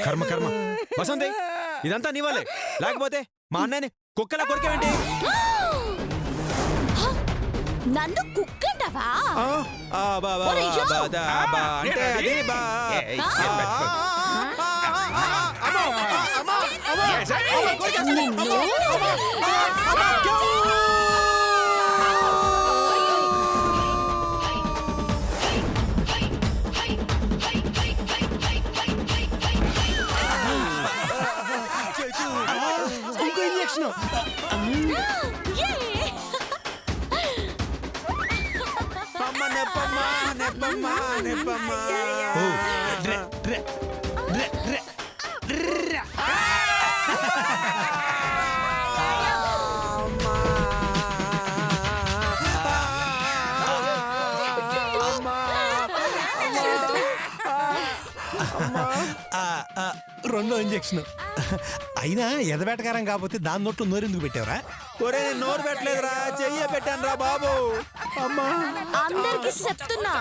కర్మ కర్మ. వసంతి, ఇదంతా నీ వల్లే. లేకపోతే మా అన్నయ్యని కుక్కలా కొరికేవేంటి? నన్ను కుక్కంటావా? అంటే అది ఇంకో ఇంజెక్షన్. రెండో ఇంజెక్షన్. అయినా ఎదబెట్టకారం కాకపోతే దాని నోట్లో నోరెందుకు పెట్టావరా? ఒరే, నోరు పెట్టలేదురా, చెయ్యే పెట్టాను రా బాబు. అమ్మా, అందరికి చెప్తున్నా,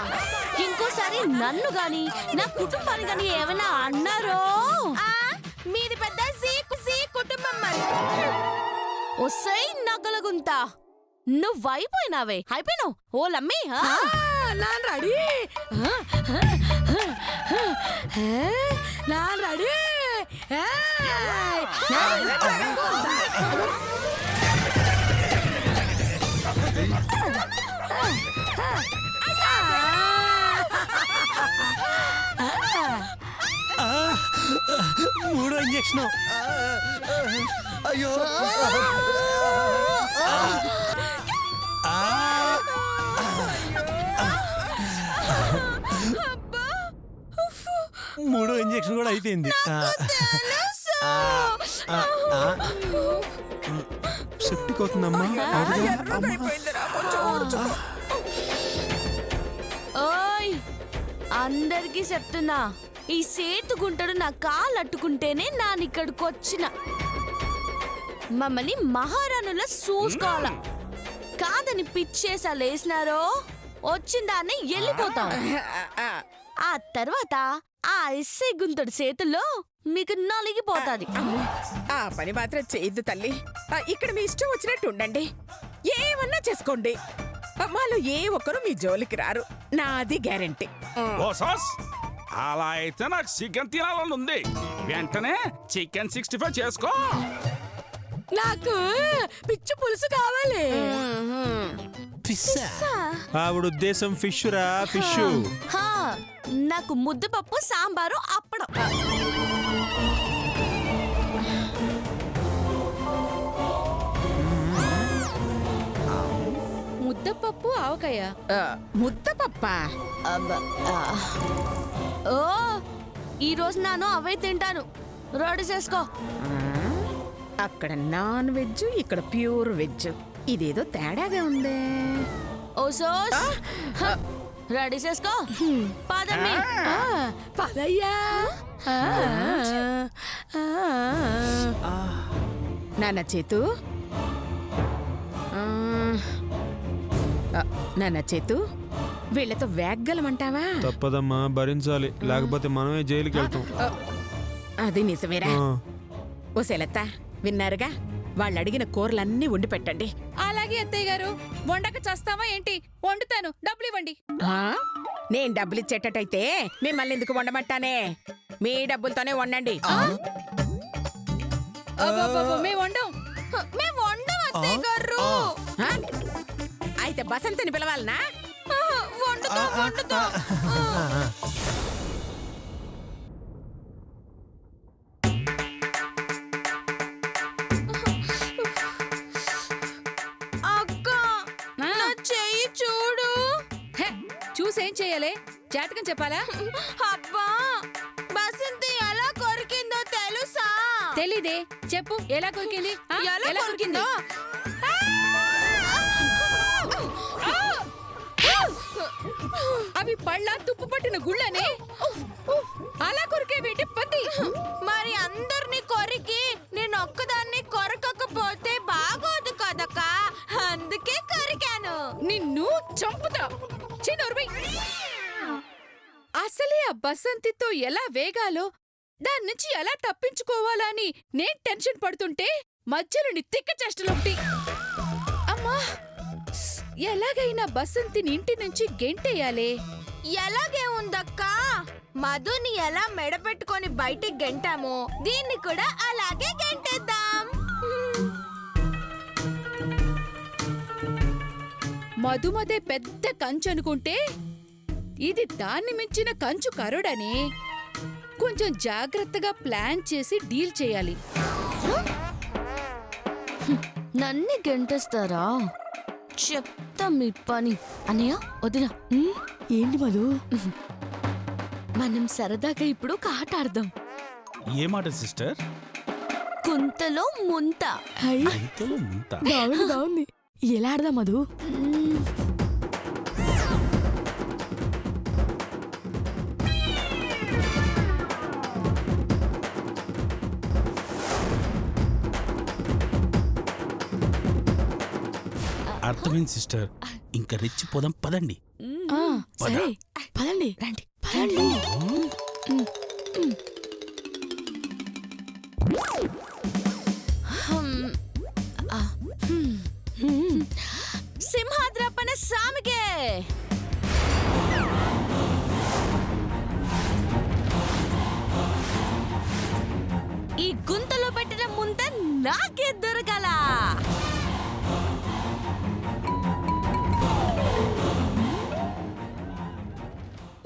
ఇంకోసారి నన్ను గాని నా కుటుంబాన్ని గాని ఏమైనా అన్నారో మీది పెద్ద కుటుంబం మరి. ఒసై నగలగుంతా, నువ్వైపోయినావే, అయిపోయినావు. ఓ లమ్మి, నాన్ రెడీ, నాన్ రెడీ. మూడో ఇంజెక్షన్. అయ్యో, మూడో ఇంజెక్షన్ కూడా అయిపోయింది. సెప్టిక్ అవుతుందమ్మా. ఓయ్, అందరికి చెప్తున్నా, ఈ సేతు గుంటడు నా కాలు అట్టుకుంటేనే నానిక్కడికి వచ్చిన. మమ్మల్ని మహారాణుల చూసుకోవాల, కాదని పిచ్చేసా లేసినారో వచ్చిందాన్ని వెళ్ళిపోతాం. ఆ తర్వాత ఆ ఎస్ఐ గుంటడు చేతుల్లో మీకు నలిగిపోతాది. ఆ పని మాత్రం చేయొద్దు తల్లి. ఇక్కడ మీ ఇష్టం వచ్చినట్టు ఉండండి, ఏమన్నా చేసుకోండి. మాలో ఏ ఒక్కరు మీ జోలికి రారు, నాది గ్యారంటీ. అలా అయితే నాకు చికెన్ తినాలని ఉంది. వెంటనే చికెన్ 65 చేసుకో. నాకు పిచ్చి పులుసు కావాలి. ఆవిడ ఉద్దేశం ఫిష్ రా, ఫిష్. హా, నాకు ముద్దపప్పు, సాంబారు, అప్పడం. ముద్దపప్పు ఆవకాయ. ముద్దపప్ప. ఓ, ఈ రోజు నాను అవే తింటాను. రోడ్డు చేసుకో. అక్కడ నాన్ వెజ్, ఇక్కడ ప్యూర్ వెజ్. ఇదేదో తేడాగా ఉందే. ఓ సోస్, రెడీ చేసుకో. పదమ్మి, పదయ్యా. నాన్న చేతు, నాన్న చేతు, వీళ్ళతో వేగ్గలమంటావా? తప్పదమ్మా, భరించాలి, లేకపోతే మనమే జైలుకి వెళ్తాం. అది నిజమేరా. ఓ సెలత్తా, విన్నారుగా, వాళ్ళు అడిగిన కూరలన్నీ వండి పెట్టండి. అలాగే అత్తయ్య గారు. వండక చేస్తావా ఏంటి? వండుతాను, డబ్బులు ఇవ్వండి. నేను డబ్బులు ఇచ్చేటట్టయితే మిమ్మల్ని ఎందుకు వండమంటానే? మీ డబ్బులతోనే వండండి. మేము వండం. మేము వండం అత్తయ్య గారు. అయితే బసంతిని పిలవాలనా? వండుతా. అక్క, నా చెయ్యి చూడు. చూసేం చెయ్యాలి? జాతకం చెప్పాలా? అబ్బా, బసంతి ఎలా కొరికిందో తెలుసా? తెలీదే, చెప్పు. ఎలా కొరికింది? ఎలా కొరికిందో? అవి పళ్ళ తుప్పు పట్టిన గుళ్ళనే. అలా కొరికే వేటి పత్తి. మరి అందరినీ కొరికి నేను ఒక్కదాన్ని కొరకకపోతే బాగోదు కదక్క, అందుకే కొరికాను. నిన్ను చంపుతా. చిన్నోర్వి. అసలే ఆ బసంతితో ఎలా వేగాలో దాని నుంచి ఎలా తప్పించుకోవాలా అని నేను టెన్షన్ పడుతుంటే మధ్యలో నీ తిక్క చేష్టలొకటి. అమ్మా, ఎలాగైనా బసంతిని ఇంటి నుంచి గెంటేయాలే. ఎలాగే ఉందక్క, మధుని ఎలా మెడపెట్టుకొని బయటికి గెంటామో దీన్ని కూడా అలాగే గెంటేద్దాం. మధుమదే పెద్ద కంచు అనుకుంటే ఇది దాన్ని మించిన కంచు కరుడని. కొంచెం జాగ్రత్తగా ప్లాన్ చేసి డీల్ చేయాలి. నన్ను గెంటేస్తారా? చెప్తా మీ పని. అన్నయ్య, వదినా, ఏంటి మధు? మనం సరదాగా ఇప్పుడు ఒక ఆట ఆడదాం. ఏ మాట సిస్టర్? కుంతలో ముంత. అయితే ముంత. బాగుంది బాగుంది. ఎలా ఆడదా మధు? అర్థమైంది సిస్టర్. ఇంకా రెచ్చిపోదాం పదండి. సరే పదండి రండి. పదండి. సింహాద్రప్పన సామికే. ఈ గుంతలో పెట్టిన ముంత నాకే దొరకాల.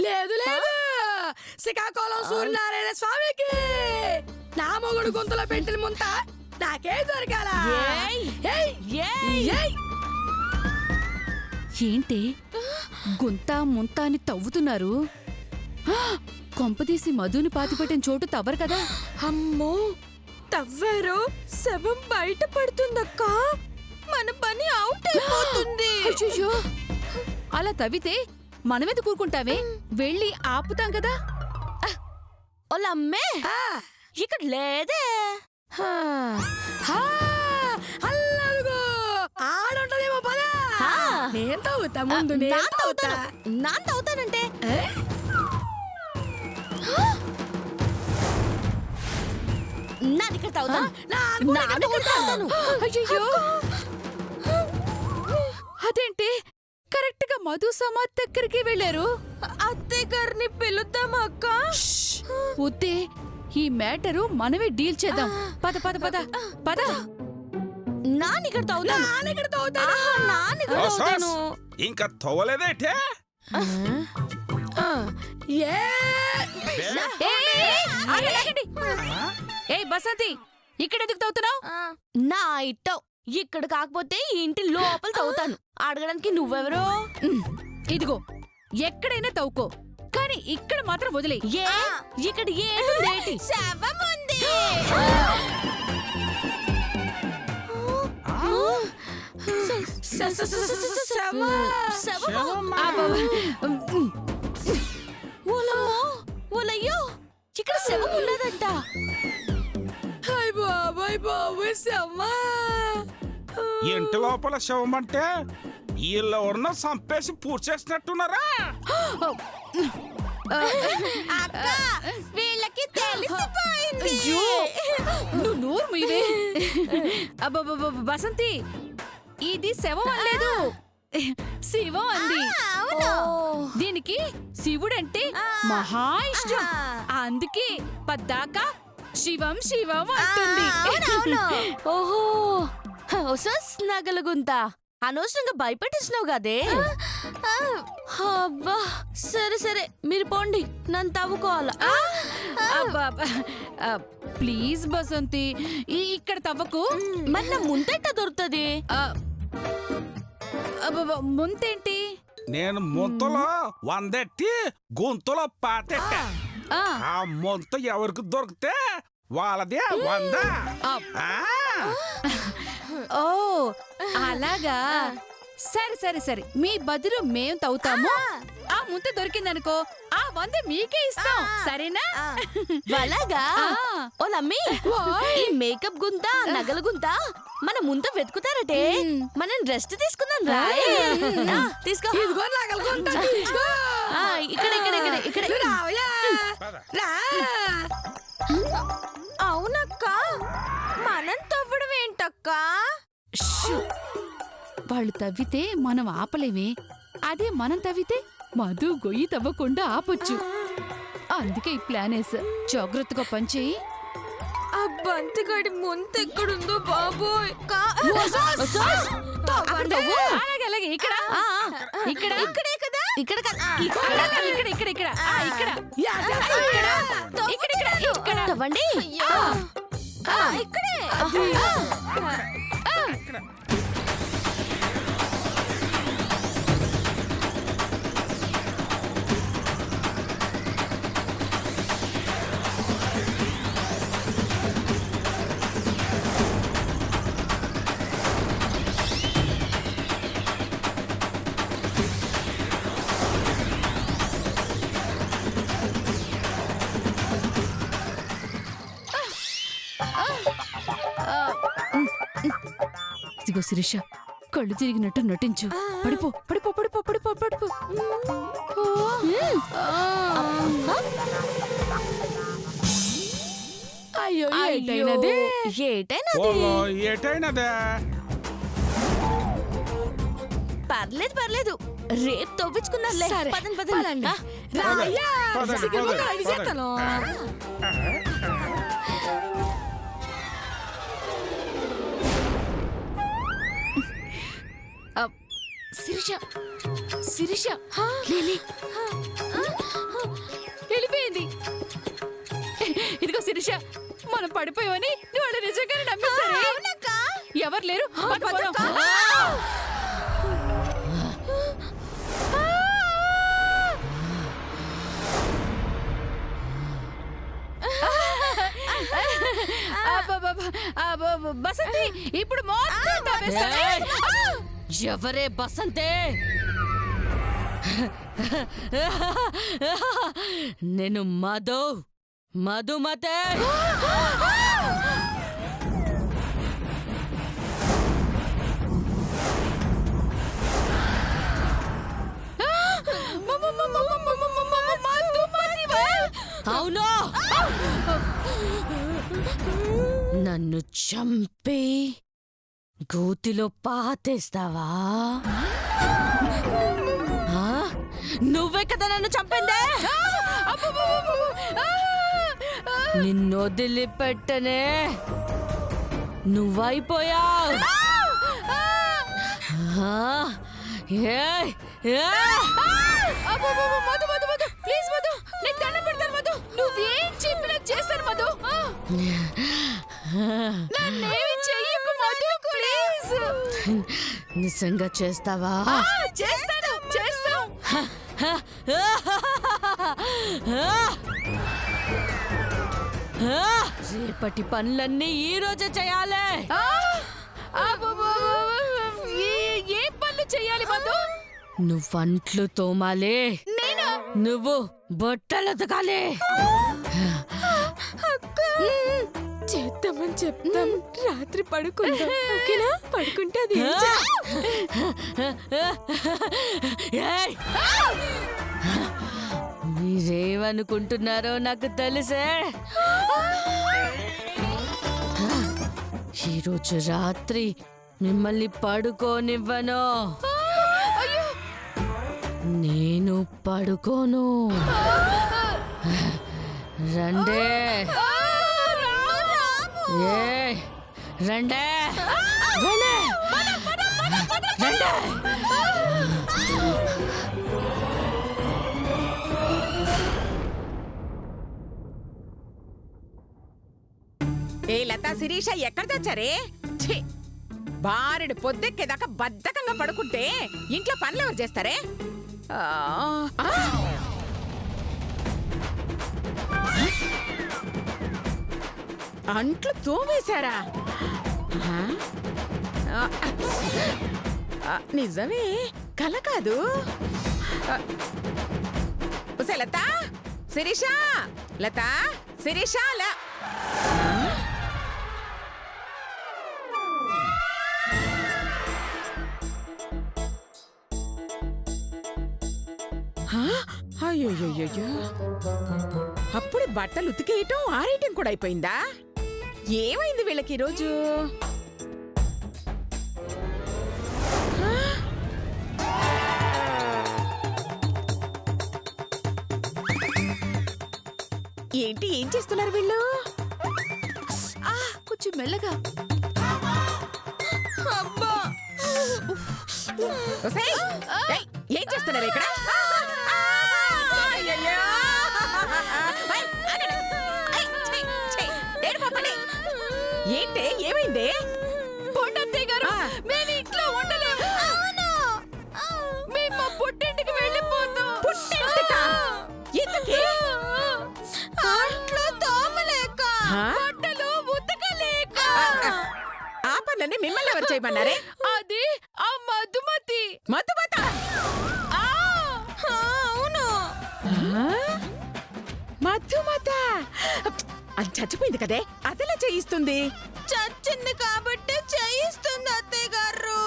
లేదు లేదు, శ్రీకాకుళం సూర్యనారాయణ స్వామికి నా మొగుడు గొంతులో పెట్టిన ముంత నాకే దొరకాల. ఏయ్! ఏయ్! ఏయ్! ఏయ్! ఏంటి గుంత ముంత అని తవ్వుతున్నారు? కొంపదీసి మధుని పాతిపెట్టిన చోటు తవ్వరు కదా? అమ్మో, తవ్వారో శవం బయట పడుతుందక్క. మన పని అవుట్ అయిపోతుంది. అయ్యయ్యో, అలా తవ్వితే మనమేది కూరుకుంటావే? వెళ్ళి ఆపుతాం కదా. ఓలమ్మే, ఇక్కడ లేదే. హా, అల్లరుగో ఆడుంటదేమో పదా. హా. నేను తవ్వుతా ముందు, నేను తవ్వుతా. నాన్ తవ్వుతానంటే ఏ? నాది ఇక్కడ తవ్వుతాను. నాది కూడా నాది ఇక్కడ తవ్వుతాను. అయ్యయ్యో, అదేంటి కరెక్ట్ గా మధు సమాధి దగ్గరికి వెళ్ళారు? అత్తయ్య గారిని పిలుద్దామా అక్క? వద్దే, ఈ మ్యాటరు మనమే డీల్ చేద్దాం. పద పద పద పద. నాన్న ఇక్కడ తవ్వుతాను. నాన్న ఇక్కడ తవ్వుతాను. నాన్న ఇక్కడ ఓ సాస్, తవ్వుతాను. ఇంకా తవ్వలేదేటే? ఆ, ఏ ఏయ్ బసంతి, ఇక్కడ ఎందుకు తవ్వుతున్నావు? నా ఇట్టం ఇక్కడ కాకపోతే ఈ ఇంటి లోపల తవ్వుతాను. అడగడానికి నువ్వెవరో? ఇదిగో, ఎక్కడైనా తవ్వుకో, కానీ ఇక్కడ మాత్రం వదిలే. ఏ ఇక్కడ ఏంటి? శవం ఉంది. ఓలయ్యో, ఇక్కడ శవం ఉన్నదంట. హాయ్ బాబాయ్ బాబాయ్ సమ్మా. ఇంటి లోపల శవం అంటే వీళ్ళెవరినో చంపేసి పూర్తి చేసినట్టున్నారా? అక్క, వీళ్ళకి తెలిసిపోయింది. అయ్యో, నువ్వు నోరు మీరే. అబ్బబ్బబ్బ, బసంతి, ఇది శవం అనలేదు, శివం అంది. అవును. దీనికి శివుడంటే మహా ఇష్టం, అందుకే పద్దాకా శివం శివం అంటుంది. ఓహో, నగలగుంత అనవసరంగా భయపెట్టిస్తున్నావు కదే. అబ్బా, సరే సరే, మీరు పోండి, నన్ను తవ్వుకోవాలా. ప్లీజ్ బసంతి, ఇక్కడ తవ్వకు. మరి నా ముందెట్ట దొరుకుతుంది? ముంతేంటి? నేను ముంతలో 100 ఎట్టి గొంతులో పాతెట్టా. ఆ ముంత ఎవరికి దొరికితే వాళ్ళదే 100. ఓ అలాగా, సరే సరే సరే, మీ బదులు మేం తవ్వుతాము. ఆ ముంత దొరికిందనుకో, ఆ 100 మీకే ఇస్తాం, సరేనా? అలాగా? ఆ. ఓలమ్మి, ఈ మేకప్ గుంత, నగల గుంత మన ముంత వెతుకుతారటే. మనం రెస్ట్ తీసుకుందాం రా. తీసుకో. ఇదిగో నగలుకుంటా, తీసుకో. ఇక్కడ ఇక్కడ ఇక్కడ ఇక్కడ రావయ్యా. రా. అవునక్క, మనం తవ్వడం ఏంటక్కా? షూ! వాళ్ళు తవ్వితే మనం ఆపలేమే. అదే మనం తవ్వితే మధు గొయ్యి తవ్వకుండా ఆపొచ్చు. అందుకే ఈ ప్లాన్ వేసా. జాగ్రత్తగా పనిచేయి. ఆ బంతిగాడి ముంత ఎక్కడుందో బాబోయ్. అలాగే ఇక్కడ ఇక్కడ ఇక్కడే కదా? ఇక్కడ కదా? ఇక్కడ ఇక్కడ ఇక్కడ ఇక్కడ ఆ, ఇక్కడ ఇక్కడ ఇక్కడ ఇక్కడ తవ్వండి. ఇక్కడే. ఇదిగో శిరీష, కళ్ళు తిరిగినట్టు నటించు. పడిపో పడిపో పడిపో పడిపో పడిపో. అయ్యో ఏటైనదే ఓలో ఏటైనదే. పర్లేదు పర్లేదు, రేపు తవ్వించుకున్నారులే. సరే, పదండి పదండి. రాయ్యా పదండి, సిగ్గు పదండి, రెడీ చేస్తాను. శిరీష శిరీష లేలే. వెళ్ళిపోయింది. ఇదిగో శిరీష, మనం పడిపోయామని వాళ్ళు నిజంగానే నమ్మేశారే. ఎవరు లేరు. పద, పోదాం. బసంతి ఇప్పుడు మొత్తం తవ్వేస్తానే. ఎవరే బసంతే? నేను మధుమతే. అవును, నన్ను చంపి గోతిలో పాతేస్తావా? ఆ? నువ్వే కదా నన్ను చంపిందే. నిన్ను వదిలిపెట్టనే. నువ్వైపోయావు. మధు మధు మధు ప్లీజ్ మధు, నేను దండం పెడతాను మధు. నువ్వేం చెప్పినా చేస్తాను మధు. నన్నేమి చెయ్యకు మధు, ప్లీజ్. నిజంగా చేస్తావా? చేస్తాను చేస్తాం. రేపటి పనులన్నీ ఈ రోజే చేయాలి. ఏ పనులు చెయ్యాలి మధు? నువ్వంట్లు తోమాలి. నేను నువ్వు బొట్టలు ఉతకాలి. చేద్దామని చెప్తాం, రాత్రి పడుకుందాం. ఓకేనా? పడుకుంటే అది ఏయ్! మీరేమనుకుంటున్నారో నాకు తెలుసే. ఈరోజు రాత్రి మిమ్మల్ని పడుకోనివ్వను. నేను పడుకోను. రండే. ఏయ్! రండే రండే రండే. ఏ లతా శిరీష ఎక్కడ తెచ్చారే? ఛీ! బారెడు పొద్దెక్కేదాకా బద్ధకంగా పడుకుంటే ఇంట్లో పనులు ఎవరు చేస్తారే? అంట్లు తోమేశారా? నిజమే, కల కాదు. లత శిరీష, లత శిరీష. అయ్యో అప్పుడే బట్టలు ఉతికేయటం ఆరేయటం కూడా అయిపోయిందా? ఏమైంది వీళ్ళకి ఈరోజు? ఏంటి, ఏం చేస్తున్నారు వీళ్ళు? కొంచెం మెల్లగా. ఒసేయ్, ఏయ్, ఏం చేస్తున్నారు ఇక్కడ? అయ్యయ్యో! ఏయ్, ఆగండి. ఏయ్, ఛీ, ఛీ, ఏడుకోకండి. ఏంటే, ఏమైంది? పొండత్తయ్య గారు, ఆ. మేము ఇంట్లో ఉండలేము. మేము మా పుట్టింటికి వెళ్ళిపోతాం. పుట్టింటికా? ఎందుకే? అంట్లో తోమలేక ఆ? బట్టలు ఉతకలేక. ఆ పనులన్నీ మిమ్మల్ని ఎవరు చేయమన్నారే? అది ఆ మధుమతి. మధుమత! అవును. మధుమత అది చచ్చిపోయింది కదే, అదెలా చేయిస్తుంది? చచ్చింది కాబట్టి చేయిస్తుంది అత్తయ్య గారు.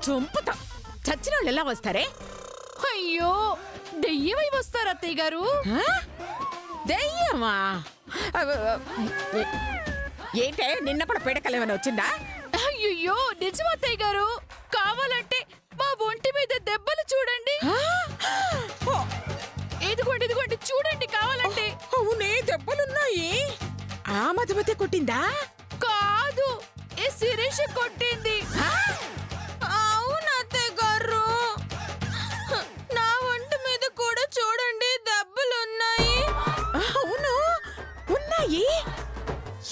చంపుతా. చచ్చిన వాళ్ళు ఎలా వస్తారే? అయ్యో, దెయ్యమై వస్తారు అత్తయ్య గారు. ఆ? దెయ్యమా? ఏంటే, నిన్న కూడా పీడకలేమని వచ్చిందా? అయ్యో, నిజం అత్తయ్య గారు. కావాలంటే మా ఒంటి మీద దెబ్బలు చూడండి. ఓ, ఇదిగోండి ఇదిగోండి, చూడండి కావాలంటే. అవునే, దెబ్బలున్నాయి. ఆ మధుమతి కొట్టిందా? కాదు, ఈ శిరీష కొట్టింది. అవును అత్తయ్య గారు. నా ఒంటి మీద కూడా చూడండి దెబ్బలున్నాయి. అవును, ఉన్నాయి.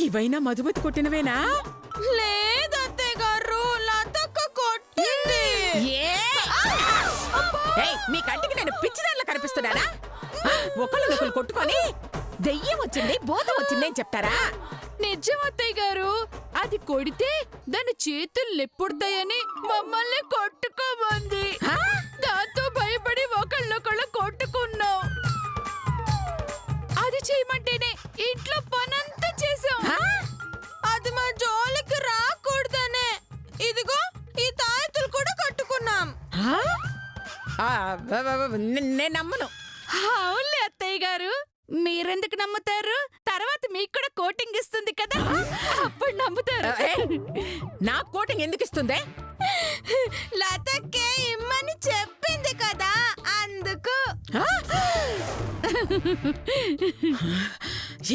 ఇవైనా మధుమతి కొట్టినవేనా? లేదు అత్తయ్య గారు, లతక్క కొట్టింది. ఏయ్, మీ కంటికి నేను పిచ్చిదానిలా కనిపిస్తున్నానా? ఒకళ్ళనొకళ్ళు కొట్టుకొని దెయ్యం వచ్చింది, భూతం వచ్చింది అని చెప్తారా? నిజం అత్తయ్య గారు. అది కొడితే దాని చేతులు లెప్పుడతాయని మమ్మల్ని కొట్టుకోమంది. ఆ? దాంతో భయపడి ఒకళ్ళొకళ్ళు కొట్టుకున్నాం. అది చేయమంటేనే ఇంట్లో పనంతా చేసాం. ఆ? అది మా జోలికి రాకూడదనే ఇదిగో ఈ తాయెత్తులు కూడా కట్టుకున్నాం. ఆ? నేను నమ్మను. అవునులే అత్తయ్య గారు, మీరెందుకు నమ్ముతారు? తర్వాత మీకు కూడా కోటింగ్ ఇస్తుంది కదా, అప్పుడు నమ్ముతారు. ఏయ్, నా కోటింగ్ ఎందుకు ఇస్తుందే? లతక్కే ఇమ్మని చెప్పింది కదా అందుకు. ఆ?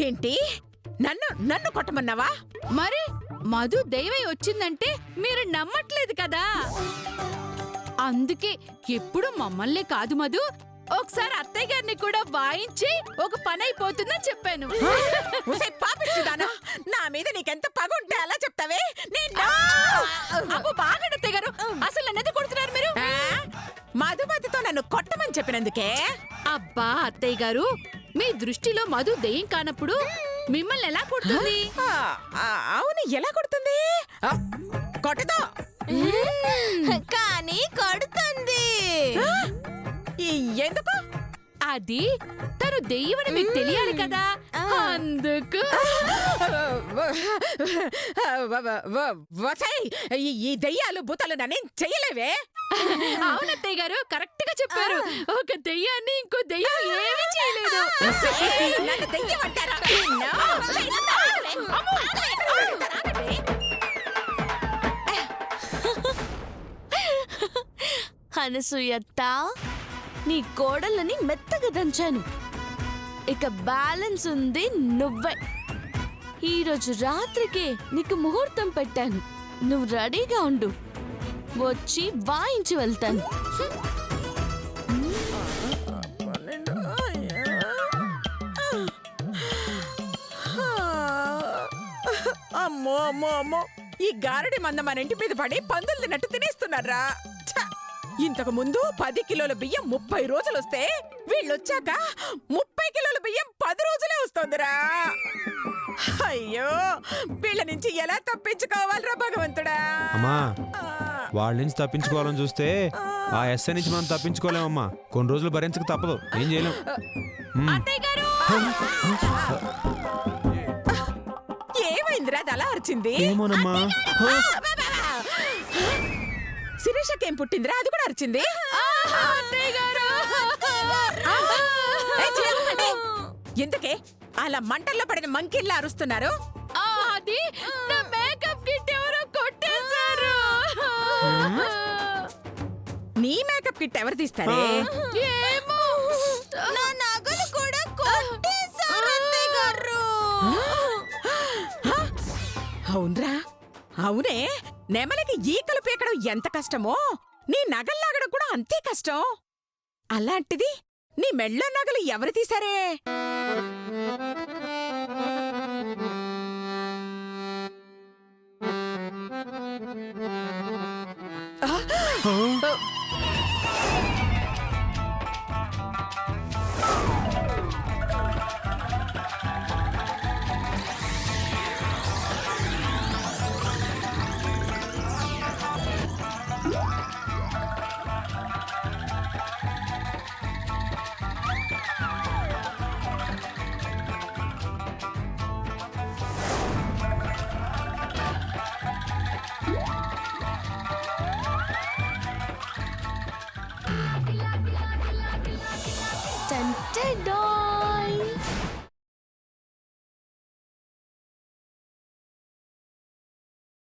ఏంటి, నన్ను నన్ను కొట్టమన్నావా? మరి మధు దైవై వచ్చిందంటే మీరు నమ్మట్లేదు కదా, అందుకే ఎప్పుడు మమ్మల్ని కాదు మధు, ఒకసారి అత్తయ్య గారిని కూడా వాయించి ఒక పని అయిపోతుందని చెప్పాను. ఒసేయ్ పాపిష్టిదానా, నా మీద నీకెంత పగ ఉంటే అలా చెప్తావే? అబ్బో, బాగా అత్తయ్య గారు, అసలు నన్ను ఎందుకు కొడుతున్నారు మీరు? మధుమతితో నన్ను కొట్టమని చెప్పినందుకే. అబ్బా అత్తయ్య గారు, మీ దృష్టిలో మధు దెయ్యం కానప్పుడు మిమ్మల్ని ఎలా కొడుతుంది? అవును, ఎలా కొడుతుంది? కొట్టదు. కానీ కొడుతుంది. ఎందుకు? అది తను దెయ్యమని మీకు తెలియాలి కదా, అందుకు. ఈ దెయ్యాలు భూతాలు నన్నేం చెయ్యలేవే. అవునత్తయ్య గారు, కరెక్ట్ గా చెప్పారు. ఒక దెయ్యాన్ని ఇంకో దెయ్యం ఏమీ చేయలేదు. నన్ను దెయ్యం అంటారా? అనసూయత్త, నీ కోడళ్ళని మెత్తగా దంచాను. ఇక బ్యాలెన్స్ ఉంది నువ్వే. ఈరోజు రాత్రికి నీకు ముహూర్తం పెట్టాను. నువ్వు రెడీగా ఉండు, వచ్చి వాయించి వెళ్తాను. అమ్మో అమ్మో అమ్మో, ఈ గారడి మంద మన ఇంటి మీద పడి పందులు తిన్నట్టు తినేస్తున్నారా? ఇంతకు ముందు 10 కిలోల బియ్యం 30 రోజులు వస్తే వీళ్ళొచ్చాక 30 కిలోల బియ్యం 10 రోజులే వస్తోందిరా. అయ్యో, వీళ్ళ నుంచి ఎలా తప్పించుకోవాలరా భగవంతుడా? అమ్మా, వాళ్ళ నుంచి తప్పించుకోవాలని చూస్తే ఆ ఎస్ఐ నుంచి మనం తప్పించుకోలేమమ్మా. కొన్ని రోజులు భరించక తప్పదు, ఏం చేయలేం. అత్తయ్య గారు, ఏమైందిరా, అది అలా అరిచింది? ఏమోనమ్మా. శిరీషకేం పుట్టిందిరా, అది కూడా అరిచింది? అత్తయ్య గారు, ఎందుకే అలా మంటల్లో పడిన మంకిల్లా అరుస్తున్నారు? అది నా మేకప్ కిట్ ఎవరో కొట్టేశారు. నీ మేకప్ కిట్ ఎవరు తీస్తారే? ఏమో. నా నగలు కూడా కొట్టేశారు అత్తయ్య గారు. అవునరా, అవునే. నెమలికి ఈకలు పీకడం ఎంత కష్టమో నీ నగల్లాగడం కూడా అంతే కష్టం. అలాంటిది నీ మెళ్ళో నగలు ఎవరు తీశారే?